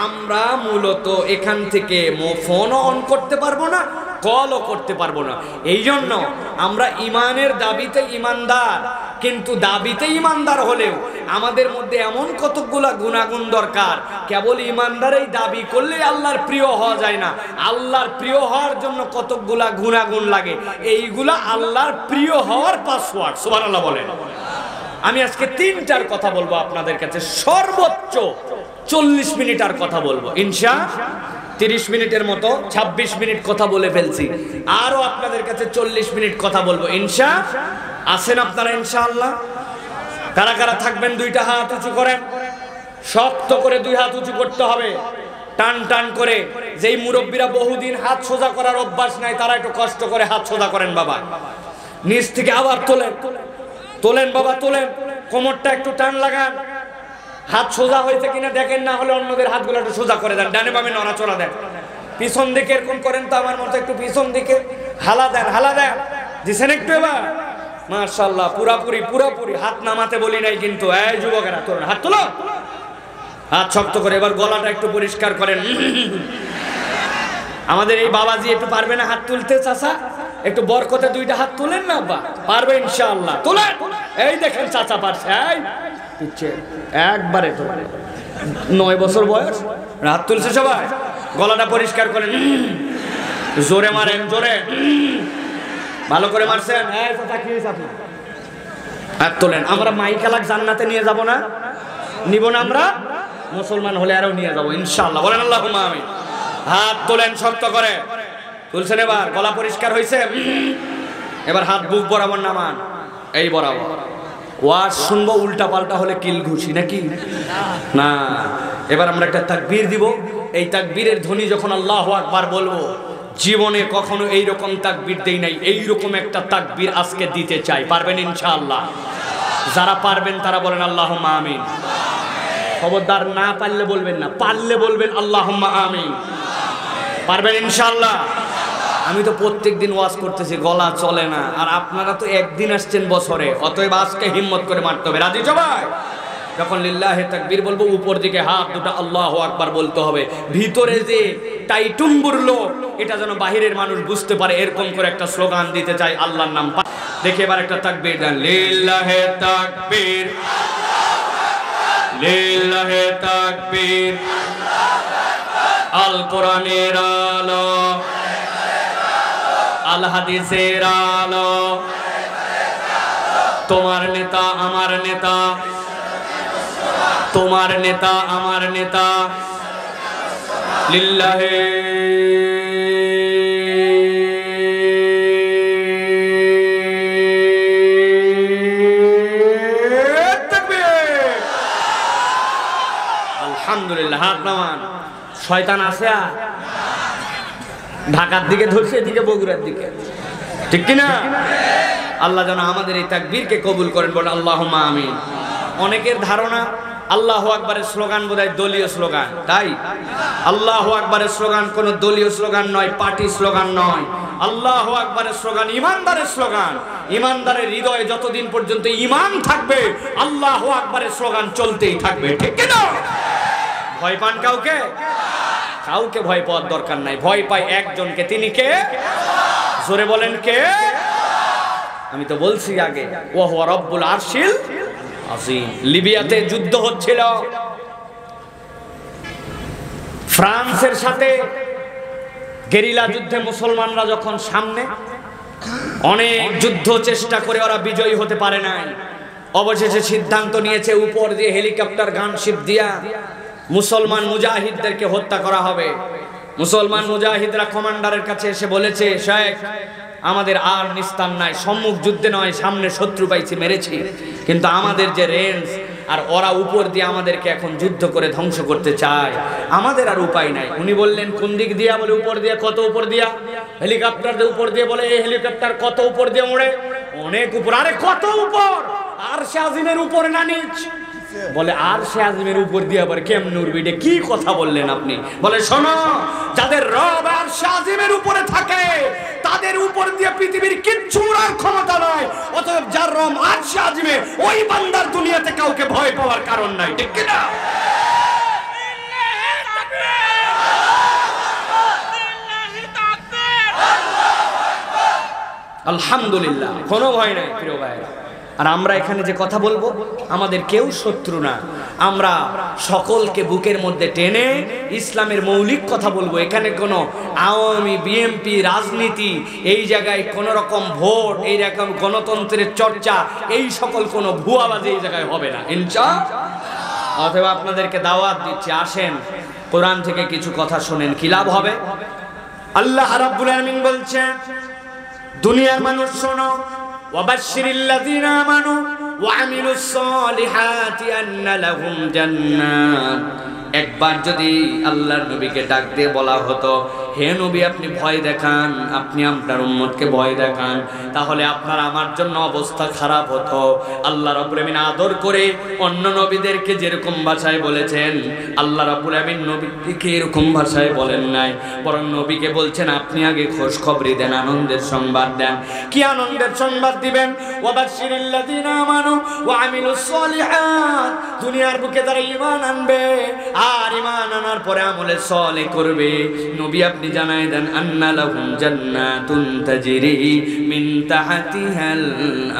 আমরা মূলত এখান থেকে ফোনও অন করতে পারবো না, কলও করতে পারবো না। এই জন্য আমরা ইমানের দাবিতে ইমানদার, কিন্তু দাবিতে ইমানদার হলেও আমাদের মধ্যে এমন কতগুলা গুণাগুণ দরকার। কেবল ইমানদারেই দাবি করলে আল্লাহর প্রিয় হওয়া যায় না, আল্লাহর প্রিয় হওয়ার জন্য কতগুলা গুণাগুণ লাগে। এইগুলা আল্লাহর প্রিয় হওয়ার পাসওয়ার্ড। সুবহানাল্লাহ বলেন। আমি আজকে 3টার কথা বলবো আপনাদের কাছে, সর্বোচ্চ 40 মিনিট আর কথা বলবো ইনশাআল্লাহ। 30 মিনিটের মতো 26 মিনিট কথা বলে ফেলছি, আরো আপনাদের কাছে 40 মিনিট কথা বলবো ইনশাআল্লাহ। আছেন আপনারা ইনশাআল্লাহ? কারা কারা থাকবেন? 2টা হাত উঁচু করেন, শক্ত করে 2 হাত উঁচু করতে হবে, টান টান করে। যেই মুরব্বীরা বহুদিন হাত সোজা করার অভ্যাস নাই তারা একটু কষ্ট করে হাত সোজা করেন বাবা। নিচ থেকে আবার তোলেন, তোলেন বাবা তোলেন, কোমরটা একটু টান লাগান। হাত সোজা হয়েছে কিনা দেখেন, না হলে অন্যদের হাতগুলো একটু সোজা করে দেন, ডানে বামে নড়াচড়া দেন। পিছন দিকে এরকম করেন তো আমার মতো, একটু পিছন দিকে হালা দেন, হালা দেন। দিছেন একটু এবার? মাশাআল্লাহ, পুরাপুরি পুরাপুরি। হাত নামাতে বলি নাই কিন্তু। এই যুবকেরা তোলেন, হাত তোলো, হাত শক্ত করে। এবার গলাটা একটু পরিষ্কার করেন। আমাদের এই বাবাজি একটু পারবে না হাত তুলতে? চাচা একটু বরকতে 2টা হাত তুলেন না আব্বা, পারবে ইনশাআল্লাহ। তোলেন, এই দেখেন চাচা পারছে। এই পিছে একবারে তো 9 বছর বয়স, হাত তুলছে সবাই। গলাটা পরিষ্কার করেন, জোরে মারেন, জোরে, ভালো করে মারছেন। এই চাচা কি হইছে আপনার? হাত তোলেন। আমরা মাইকালাক জান্নাতে নিয়ে যাব না? নিব না আমরা? মুসলমান হলে আরো নিয়ে যাব ইনশাআল্লাহ। বলেন আল্লাহুম্মা আমিন। হাত তোলেন শক্ত করে। তুলছেন? এবার গলা পরিষ্কার হয়েছে। এবার হাত বুক বরাবর নামান, এই বরাবর। ওয়াজ শুনবো উল্টা পাল্টা হলে কিল ঘুষি নাকি? না। এবার আমরা একটা তাকবীর দিব। এই তাকবীরের ধ্বনি যখন আল্লাহু আকবার বলবো, জীবনে কখনো এইরকম তাকবীর দেই নাই, এইরকম একটা তাকবীর আজকে দিতে চাই। পারবেন ইনশাআল্লাহ? যারা পারবেন তারা বলেন আল্লাহুম্মা আমিন। খবরদার না পারলে বলবেন না, পারলে বলবেন আল্লাহুম্মা আমিন। পারবেন ইনশাআল্লাহ? আমি তো প্রত্যেকদিন ওয়াজ করতেছি, গলা চলে না। আর আপনারা তো একদিন আসছেন বছরে, অতএব আজকে হিম্মত করে মারতে হবে। রাজি সবাই? যখন লিল্লাহি তাকবীর বলবো, উপর দিকে হাত দুটো আল্লাহু আকবার বলতে হবে। ভিতরে যে টাইটুম্বুর লোক, এটা যেন বাহিরের মানুষ বুঝতে পারে, এরকম করে একটা স্লোগান দিতে চাই আল্লাহর নাম। দেখে এবার একটা তাকবীর দেন, লিল্লাহি তাকবীর, লিল্লাহি তাকবীর। আল কোরআনের আলো, আল হাদিসের আলো, তোমার নেতা আমার নেতা, তোমার নেতা আমার নেতা। লিল্লাহি তাকবীর। আলহামদুলিল্লাহ। হাত নামান। শয়তান আছে আর ঢাকার দিকে ধরছে, এদিকে বগুড়ার দিকে, ঠিক কিনা? আল্লাহ যেন আমাদের এই তাকবীরকে কবুল করেন, বলেন আল্লাহুম্মা আমিন। অনেকের ধারণা আল্লাহু আকবারের স্লোগান বোধহয় দলীয় স্লোগান, তাই? আল্লাহু আকবারের স্লোগান কোনো দলীয় স্লোগান নয়, পার্টি স্লোগান নয়। আল্লাহু আকবারের স্লোগান ইমানদারের স্লোগান। ইমানদারের হৃদয়ে যতদিন পর্যন্ত ঈমান থাকবে, আল্লাহু আকবারের স্লোগান চলতেই থাকবে, ঠিক কিনা? ভয় পান কাউকে? কাউকে ভয় পাওয়ার দরকার নাই। ভয় পাই একজনকে, তিনি কে? জোরে বলেন কে? আমি তো বলছি আগে, ওয়া হুয়া রব্বুল আরশিল আযীম। লিবিয়াতে যুদ্ধ হচ্ছিল, ফ্রান্সের সাথে গেরিলা যুদ্ধে মুসলমানরা যখন সামনে, অনেক যুদ্ধ চেষ্টা করে ওরা বিজয়ী হতে পারে নাই। অবশেষে সিদ্ধান্ত নিয়েছে উপর দিয়ে হেলিকপ্টার গানশিপ দিয়া মুসলমান মুজাহিদদেরকে হত্যা করা হবে। মুসলমান মুজাহিদরা কমান্ডারের কাছে এসে বলেছে, শেখ আমাদের আর নিস্তার নাই, সম্মুখ যুদ্ধে নয়, সামনে শত্রু পাইছি, মেরেছি, কিন্তু আমাদের যে রেঞ্জ, আর ওরা উপর দিয়ে আমাদেরকে এখন যুদ্ধ করে ধ্বংস করতে চায়, আমাদের আর উপায় নাই। উনি বললেন কোন দিক দিয়া? বলে উপর দিয়া। কত উপর দিয়া? হেলিকপ্টার দিয়ে উপর দিয়ে। বলে এই হেলিকপ্টার কত উপর দিয়ে ওড়ে? অনেক উপর। আরে কত উপর? আরশে আজিমের উপরে না নিচ? বলে আরশে আজিমের উপর দিয়ে আবার কেমনে উড়বে? এটা কি কথা বললেন আপনি? বলে শোনো, যাদের রব আরশে আজিমের উপরে থাকে তাদের তাদের উপর দিয়ে পৃথিবীর কিচ্ছু উড়ার ক্ষমতা নাই। অতএব যার রব আরশে আজিমে, ওই বান্দার দুনিয়াতে কাউকে ভয় পাওয়ার কারণ নাই। ঠিক কি না? আলহামদুলিল্লাহ, কোনো ভয় নাই প্রিয় ভাইরা। আর আমরা এখানে যে কথা বলবো, আমাদের কেউ শত্রু না। আমরা সকলকে বুকের মধ্যে টেনে ইসলামের মৌলিক কথা বলবো। এখানে কোনো আওয়ামী বিএমপি রাজনীতি, এই জায়গায় কোনো রকম ভোট, এই রকম গণতন্ত্রের চর্চা, এই সকল কোনো ভুয়াবাজি এই জায়গায় হবে না ইনশাআল্লাহ। অথবা আপনাদেরকে দাওয়াত দিচ্ছি, আসেন কোরআন থেকে কিছু কথা শুনেন, কি লাভ হবে। আল্লাহ রাব্বুল আলামিন বলছেন, দুনিয়ার মানুষ শোনো, ওয়াবাশশিরিল্লাযীনা আমানু ওয়া আমিলুস সালিহাতি আন্না লাহুম জান্নাত। একবার যদি আল্লাহর নবীকে ডাক দিয়ে বলা হতো, হে নবী আপনি ভয় দেখান, আপনি আপনার উম্মতকে ভয় দেখান, তাহলে আপনার আমার জন্য অবস্থা খারাপ হতো। আল্লাহ রাব্বুল আমিন আদর করে অন্য নবীদেরকে যেরকম ভাষায় বলেছেন, আল্লাহ রাব্বুল আমিন নবীকে এরকম ভাষায় বলেন নাই, বরং নবীকে বলছেন আপনি আগে খোঁজ খবরি দেন, আনন্দের সংবাদ দেন। কি আনন্দের সংবাদ দিবেন? ওয়াবাশশিরিল্লাযীনা আমানু ওয়া আমিলুস সালিহাত। দুনিয়ার বুকে যারা ঈমান আনবে আর ঈমান আনার পরে আমলে সালেহ করবে, নবী আপনি জানায় দেন, আন্না লাহুম জান্নাতুন তাজরি মিন তাহতিহাল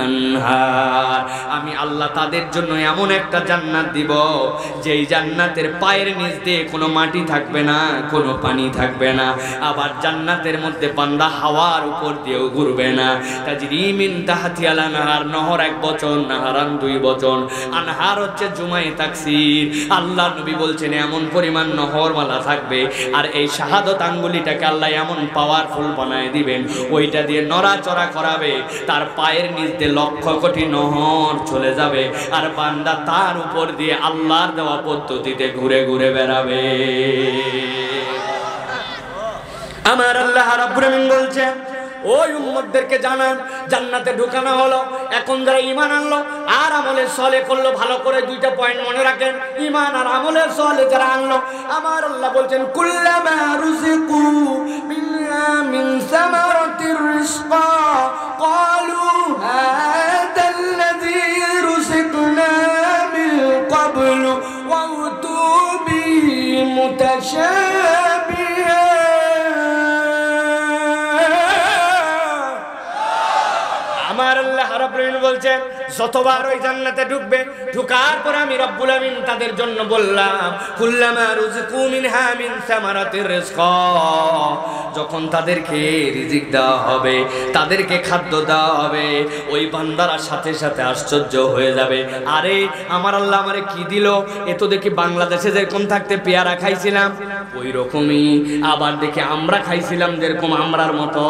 আনহার। আমি আল্লাহ তাদের জন্য এমন একটা জান্নাত দিব, যেই জান্নাতের পায়ের নিচ দিয়ে কোনো মাটি থাকবে না, কোনো পানি থাকবে না। আবার জান্নাতের মধ্যে বান্দা হাওয়ার উপর দিয়েও ঘুরবে না। তাজরি মিন তাহতিহাল আনহার, নহর এক বচন, নাহারান দুই বচন। আনহার হচ্ছে জুমায়ে তাকসির। আল্লাহ নবী বলছেন এমন পরিমাণ নহরমালা থাকবে, আর এই শাহাদত আঙ্গুলিটাকে আল্লাহ এমন পাওয়ারফুল বানায় দিবেন, ওইটা দিয়ে নড়াচড়া করাবে, তার পায়ের নিচ দিয়ে লক্ষ কোটি নহর চলে যাবে, আর বান্দা তার উপর দিয়ে আল্লাহর দেওয়া পদ্ধতিতে ঘুরে ঘুরে বেড়াবে। আমার আল্লাহ রাব্বুল আমিন বলছেন, ওই উম্মতদেরকে জানান জান্নাতে ঢুকানো হলো। এখন যারা ঈমান আনলো আর আমলে সালেহ করলো, ভালো করে দুইটা পয়েন্ট মনে রাখেন, ঈমান আর আমলে সালেহ যারা আনলো, আমার আল্লাহ বলছেন, কুল্লামা রুজিকু মিনহা মিন সামারাতির রিজকা ক্বালু হাদাল্লাযী রুজিকনা মিন ক্বাবলু ওয়া উতু বিহি মুতাশাবিহা। আমার আল্লাহ রাব্বুল আমিন বলছেন, যতবার ওই জান্নাতে ঢুকবে, ঢুকার পর আমি রব্বুল আমিন তাদের জন্য বললাম, কুল্লামা রুজিকু মিনহা মিন সামারাতির রিজকা। যখন তাদেরকে রিজিক দেওয়া হবে, তাদেরকে খাদ্য দেওয়া হবে, ওই বান্দারা সাথে সাথে আশ্চর্য হয়ে যাবে, আরে আমার আল্লাহ আমারে কি দিল? এ তো দেখি বাংলাদেশে যেরকম থাকতে পেয়ারা খাইছিলাম ওই রকমই, আবার দেখি আমরা খাইছিলাম যেরকম আমরার মতো,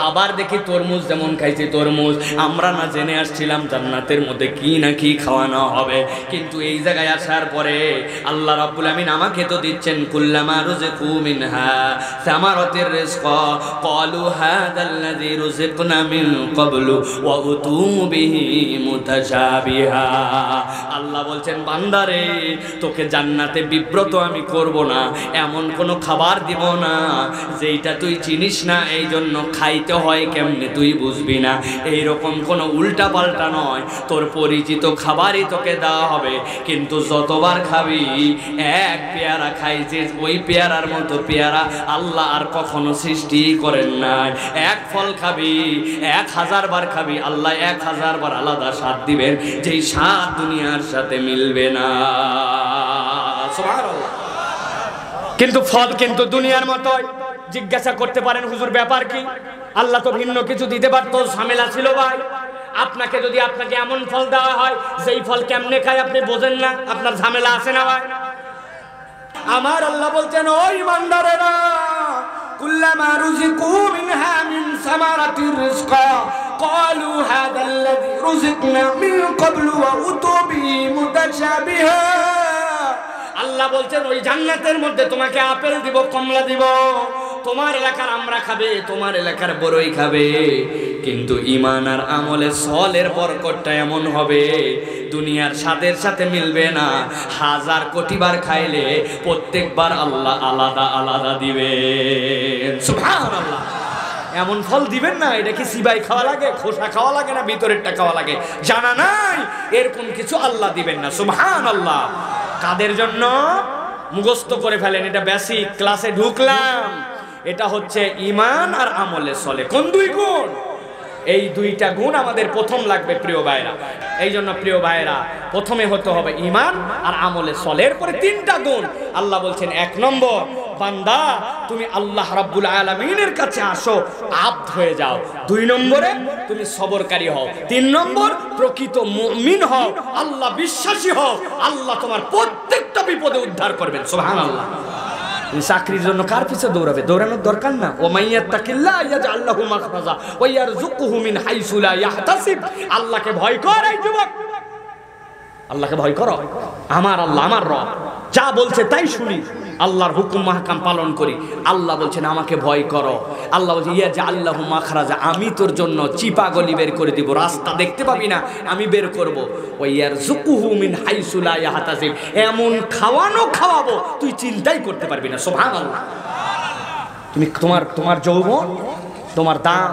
আবার দেখি তরমুজ যেমন খাইছি তরমুজ, আমরা না জেনে আসছিলাম জান্নাতের মধ্যে কি না কি খাওয়ানো হবে। কিন্তু এই জায়গায় আসার পরে আল্লাহ রাব্বুল আমিন আমাকে তো দিচ্ছেন, কুল্লামা রুজিকু মিনহা সামারাতির রিজকা ক্বালু হাদাল্লাযী রুজিকনা মিন ক্বাবলু ওয়া উতু বিহি মুতাশাবিহা। আল্লাহ বলছেন, বান্দারে তোকে জান্নাতে বিব্রত আমি করব না, এমন কোনো খাবার দিব না যেইটা তুই চিনিস না, এই জন্য খাইতে হয় কেমনে তুই বুঝবি না, এইরকম কোনো উল্টা পাল্টা নয়, তোর পরিচিত খাবারই তোকে দেওয়া হবে। কিন্তু যতবার খাবি, এক পেয়ারা খাইছিস, ওই পেয়ারার মতো পেয়ারা আল্লাহ আর কখনো সৃষ্টি করেন নাই। এক ফল খাবি, 1000 বার খাবি, আল্লাহ 1000 বার আলাদা স্বাদ দিবেন, যেই স্বাদ দুনিয়ার সাথে মিলবে না। সুবহানাল্লাহ। কিন্তু ফল কিন্তু দুনিয়ার মতোই। জিজ্ঞাসা করতে পারেন, হুজুর ব্যাপার কি? আল্লাহ তো ভিন্ন কিছু দিতে পারতো, ঝামেলা ছিল ভাই। আপনাকে যদি আপনাকে এমন ফল দেওয়া হয় যেই ফল কেমনে খায় আপনি বোঝেন না, আপনার ঝামেলা আছে না ভাই? আমার আল্লাহ বলছেন, ওই বান্দারেরা, কুল্লামা রুজিকু মিনহা মিন সামারাতির রিজকা ক্বালু হাদাল্লাযী রুজিকনা মিন ক্বাবলু ওয়া উতু বিহি মুতাশাবিহা। আল্লাহ বলছেন, ওই জান্নাতের মধ্যে তোমাকে আপেল দিব, কমলা দিব, তোমার এলাকার আমরা খাবে, তোমার এলাকার বড়ই খাবে। কিন্তু ঈমান আর আমলে সলের বরকতটা এমন হবে, দুনিয়ার স্বাদের সাথে মিলবে না। 1000 কোটি বার খাইলে প্রত্যেকবার আল্লাহ আলাদা আলাদা দিবে। সুবহানাল্লাহ। এমন ফল দিবেন না, এটা কি সিবাই খাওয়া লাগে, খোসা খাওয়া লাগে, না ভিতরেরটা খাওয়া লাগে জানা নাই, এরকম কিছু আল্লাহ দিবেন না। সুবহানাল্লাহ। কাদের জন্য? মুখস্থ করে ফেলেন, এটা বেসিক ক্লাসে ঢুকলাম। এটা হচ্ছে ঈমান আর আমলে সলে। কোন দুই গুণ? এই দুইটা গুণ আমাদের প্রথম লাগবে প্রিয় ভাইরা। এই জন্য প্রিয় ভাইরা, প্রথমে হতে হবে ঈমান আর আমলে সলের পরে তিনটা গুণ। আল্লাহ বলছেন, এক নম্বর, বান্দা তুমি আল্লাহ রাব্বুল আলামিনের কাছে আসো, আব্দ হয়ে যাও। দুই নম্বরে তুমি সবরকারী হও। তিন নম্বর, প্রকৃত মুমিন হও, আল্লাহ বিশ্বাসী হও। আল্লাহ তোমার প্রত্যেকটা বিপদে উদ্ধার করবেন। সুবহানাল্লাহ। চাকরির জন্য কার পিছে দৌড়াবে? দৌড়ানোর দরকার না। ও মাইয়াত্তাকিল্লাহ ইয়াজআল লাহু মাখরাজা ওয়া ইয়ারযুকুহু মিন হাইসু লা ইয়াহতাসিব। আল্লাহকে ভয় কর এই যুবক, আল্লাহকে ভয় করো। আমার আল্লাহ আমার রব, যা বলছে তাই শুনি, আল্লাহর হুকুম মাহকাম পালন করি। আল্লাহ বলছেন আমাকে ভয় করো। আল্লাহ বলছে ইয়াজআল লাহু মাখরাজা, আমি তোর জন্য চিপা গলি বের করে দিব, রাস্তা দেখতে পাবি না আমি বের করব। ওয়া ইয়ারযুকুহু মিন হাইসু লা ইয়াহতাসিব, এমন খাওয়াবো তুই চিন্তাই করতে পারবি না। সুবহানাল্লাহ। তুমি তোমার যৌবন, তোমার দাম,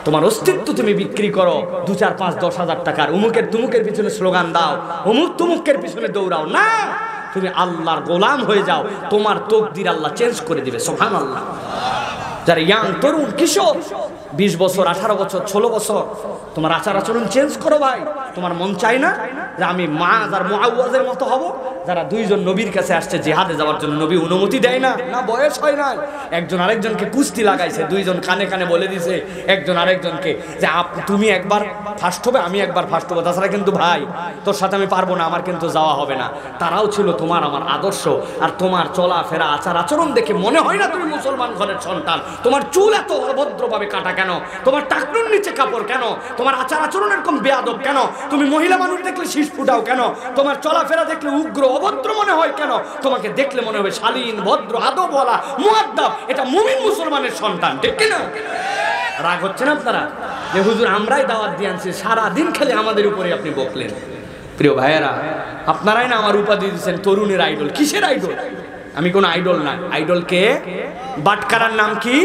তোমার অস্তিত্ব তুমি বিক্রি করো 2, 4, 5, 10 হাজার টাকার, উমুকের তুমুকের পিছনে স্লোগান দাও, অমুক তুমুকের পিছনে দৌড়াও না। তুমি আল্লাহর গোলাম হয়ে যাও, তোমার তকদির আল্লাহ চেঞ্জ করে দিবে। সুবহানাল্লাহ। যারা ইয়াং তরুণ কিশোর, 20 বছর, 18 বছর, 16 বছর, তোমার আচার আচরণ চেঞ্জ করো ভাই। তোমার মন চাই না যে আমি মুআয আর মুআওয়াজের মতো হব? যারা দুইজন নবীর কাছে আসছে জিহাদে যাওয়ার জন্য, নবী অনুমতি দেয় না, না বয়স হয় না, একজন আরেকজনকে কুস্তি লাগাইছে, দুইজন কানে কানে বলে দিছে একজন আরেকজনকে যে তুমি একবার ফার্স্ট হবে, আমি একবার ফার্স্ট হবো, তাছাড়া কিন্তু ভাই তোর সাথে আমি পারবো না, আমার কিন্তু যাওয়া হবে না। তারাও ছিল তোমার আমার আদর্শ, আর তোমার চলাফেরা আচার আচরণ দেখে মনে হয় না তুমি মুসলমান ঘরের সন্তান। তোমার চুল এত অভদ্রভাবে কাটা কেন? তোমার টাকনুর নিচে কাপড় কেন? তোমার আচার আচরণ এরকম বেয়াদব কেন? তুমি মহিলা মানুষ দেখলে শীষ ফুটাও কেন? তোমার চলাফেরা দেখলে উগ্র অভদ্র মনে হয় কেন? তোমাকে দেখলে মনে হবে শালীন, ভদ্র, আদবওয়ালা, মুআদ্দাব। এটা মুমিন মুসলমানের সন্তান, ঠিক কি না? রাগ হচ্ছে না আপনারা যে হুজুর আমরাই দাওয়াত দিয়ে আনছি, সারাদিন খেলে আমাদের উপরে আপনি বকলেন? প্রিয় ভাইয়েরা, আপনারাই না আমার উপাধি দিচ্ছেন তরুণের আইডল। কিসের আইডল? আমি কোন আইডল না। আইডল কে? বাটকারার নাম কি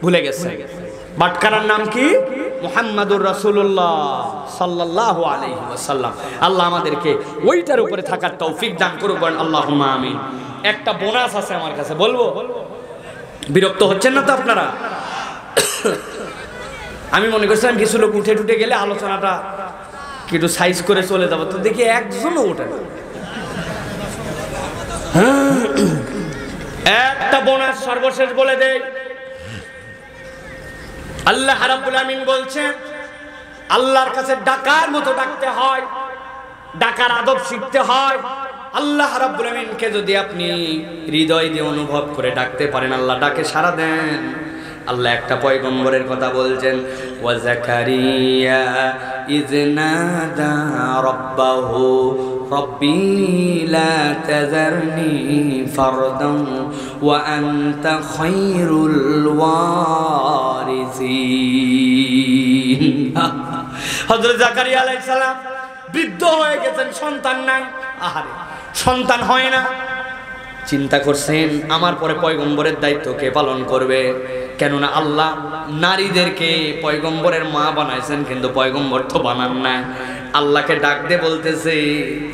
ভুলে গেছে? বাটকারার নাম কি? মুহাম্মাদুর রাসূলুল্লাহ সাল্লাল্লাহু আলাইহি ওয়াসাল্লাম। আল্লাহ আমাদেরকে ওইটার উপরে থাকার তৌফিক দান করুক, আল্লাহুম্মা আমিন। একটা বোনাস আছে আমার কাছে, বলবো? বিরক্ত হচ্ছেন না তো আপনারা? আমি মনে করছিলাম কিছু লোক উঠে টুটে গেলে আলোচনাটা একটু সাইজ করে চলে যাবো, তো দেখি একজনও ওঠে না। একটা বোনাস সর্বশেষ বলে দেই। আল্লাহ রাব্বুল আমিন বলছেন আল্লাহর কাছে ডাকার মতো ডাকতে হয়, ডাকার আদব শিখতে হয়। আল্লাহ রাব্বুল আমিনকে যদি আপনি হৃদয় দিয়ে অনুভব করে ডাকতে পারেন, আল্লাহ ডাকে সাড়া দেন। আল্লাহ একটা পয়গম্বরের কথা বলছেন, ওয়া যাকারিয়া ইয নাদা রাব্বাহু রব্বি লা তাযারনি ফারদান ওয়া আনতা খায়রুল ওয়ারিসিন। হযরত যাকারিয়া আলাইহিস সালাম বৃদ্ধ হয়ে গেছেন, সন্তান নাই। আহারে, সন্তান হয় না, চিন্তা করছেন আমার পরে পয়গম্বরের দায়িত্ব কে পালন করবে? কেননা আল্লাহ নারীদেরকে পয়গম্বরের মা বানাইছেন, কিন্তু পয়গম্বর তো বানান না। আল্লাহকে ডাক দিয়ে বলতেছে,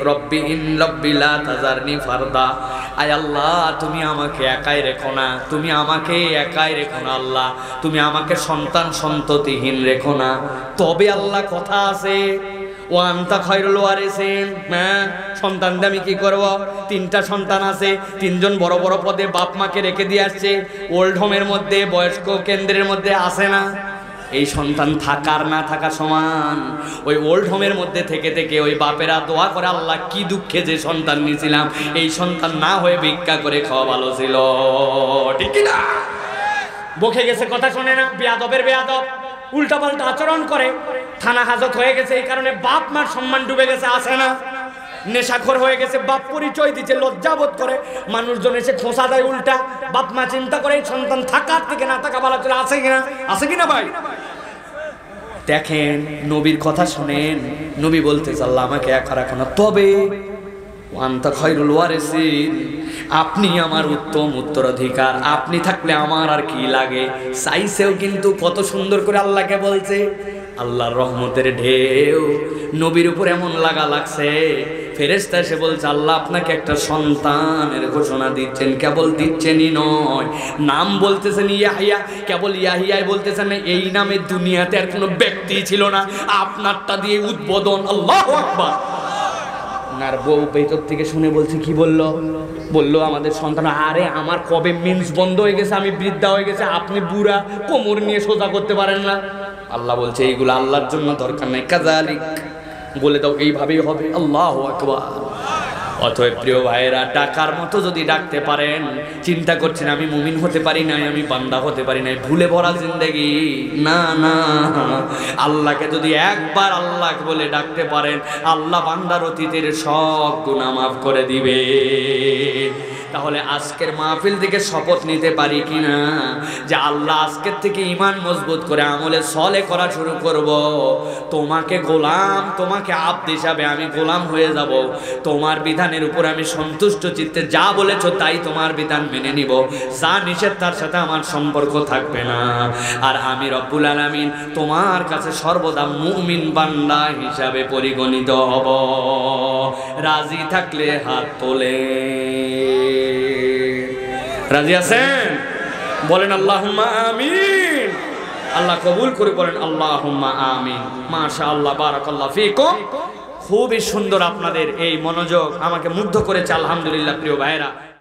রব্বি ইন রব্বি লা তাযারনি ফারদা, আয় আল্লাহ তুমি আমাকে একাই রেখো না, তুমি আমাকে একাই রেখো না আল্লাহ, তুমি আমাকে সন্তান সন্ততিহীন রেখো না। তবে আল্লাহ কথা আছে, ও আনতা খায়রুল ওয়ারিসিন। হ্যাঁ, সন্তান দিয়ে আমি কি করব? 3টা সন্তান আছে, 3জন বড় বড় পদে বাপ মাকে রেখে দিয়ে আসছে, ওল্ড হোমের মধ্যে, বয়স্ক কেন্দ্রের মধ্যে আছে না? এই সন্তান থাকার না থাকা সমান। ওই ওল্ড হোমের মধ্যে থেকে থেকে ওই বাপেরা দোয়া করে, আল্লাহ কি দুঃখে যে সন্তান নিয়েছিলাম, এই সন্তান না হয়ে ভিক্ষা করে খাওয়া ভালো ছিল, ঠিক কি না? বকে গেছে, কথা শোনে না, বেয়াদবের বেয়াদব, উল্টাপাল্টা আচরণ করে, থানা হাজত হয়ে গেছে। এই কারণে বাপ মার সম্মান ডুবে গেছে, আসে না? নেশাখোর হয়ে গেছে, বাপ পরিচয় দিচ্ছে, লজ্জাবোধ করে, মানুষজন এসে খোঁচা দেয় উল্টা। বাপ মা চিন্তা করে এই সন্তান থাকার থেকে না থাকা ভালো চলে, আছে কিনা? আছে কিনা ভাই? দেখেন, নবীর কথা শুনেন, নবী বলতে আল্লাহ আমাকে একা রাখো না, তবে আনতা খায়রুল ওয়ারিসিন, আপনি আমার উত্তম উত্তরাধিকার, আপনি থাকলে আমার আর কি লাগে। চাইছেও কিন্তু কত সুন্দর করে আল্লাহকে বলছে। আল্লাহর রহমতের ঢেউ নবীর উপর এমন লাগছে, ফেরেশতা এসে বলছে আল্লাহ আপনাকে একটা সন্তানের ঘোষণা দিচ্ছেন। কেবল দিচ্ছেনই নয়, নাম বলতেছেন ইয়াহিয়া। কেবল ইয়াহিয়াই বলতেছেন না, এই নামে দুনিয়াতে আর কোনো ব্যক্তি ছিল না, আপনারটা দিয়ে উদ্বোধন। আল্লাহু আকবার। আর বউ ভেতর থেকে শুনে বলছে কি বললো আমাদের সন্তান। আরে আমার কবে মিন্স বন্ধ হয়ে গেছে, আমি বৃদ্ধা হয়ে গেছে, আপনি বুড়া, কোমর নিয়ে সোজা করতে পারেন না। আল্লাহ বলছে এইগুলো আল্লাহর জন্য দরকার নাই, কাযালিক বলে দাও, এইভাবেই হবে। আল্লাহু আকবার। অতএব প্রিয় ভাইয়েরা, ডাকার মতো যদি ডাকতে পারেন, চিন্তা করছেন আমি মুমিন হতে পারি নাই, আমি বান্দা হতে পারি নাই, ভুলে ভরা জিন্দেগি। না না, আল্লাহকে যদি একবার আল্লাহ বলে ডাকতে পারেন, আল্লাহ বান্দার অতীতের সব গুনাহ মাফ করে দিবে। তাহলে আজকের মাহফিল থেকে শপথ নিতে পারি কিনা যে আল্লাহ আজকের থেকে ঈমান মজবুত করে আমলে সলে করা শুরু করব। তোমাকে গোলাম, তোমাকে আব্দ হিসাবে আমি গোলাম হয়ে যাব। তোমার বিধানের উপর আমি সন্তুষ্ট চিত্তে যা বলেছো তাই তোমার বিধান মেনে নিব, যা নিষেধ তার সাথে আমার সম্পর্ক থাকবে না। আর আমি রব্বুল আলামিন তোমার কাছে সর্বদা মুমিন বান্দা হিসাবে পরিগণিত হব। রাজি থাকলে হাত তোলে। রাজি আছেন? বলেন আল্লাহুম্মা আমিন। আল্লাহ কবুল করে বলেন আল্লাহুম্মা আমিন। মাশাআল্লাহ, বারাকাল্লাহু ফিকুম। খুবই সুন্দর আপনাদের এই মনোযোগ, আমাকে মুগ্ধ করেছে। আলহামদুলিল্লাহ প্রিয় ভাইরা।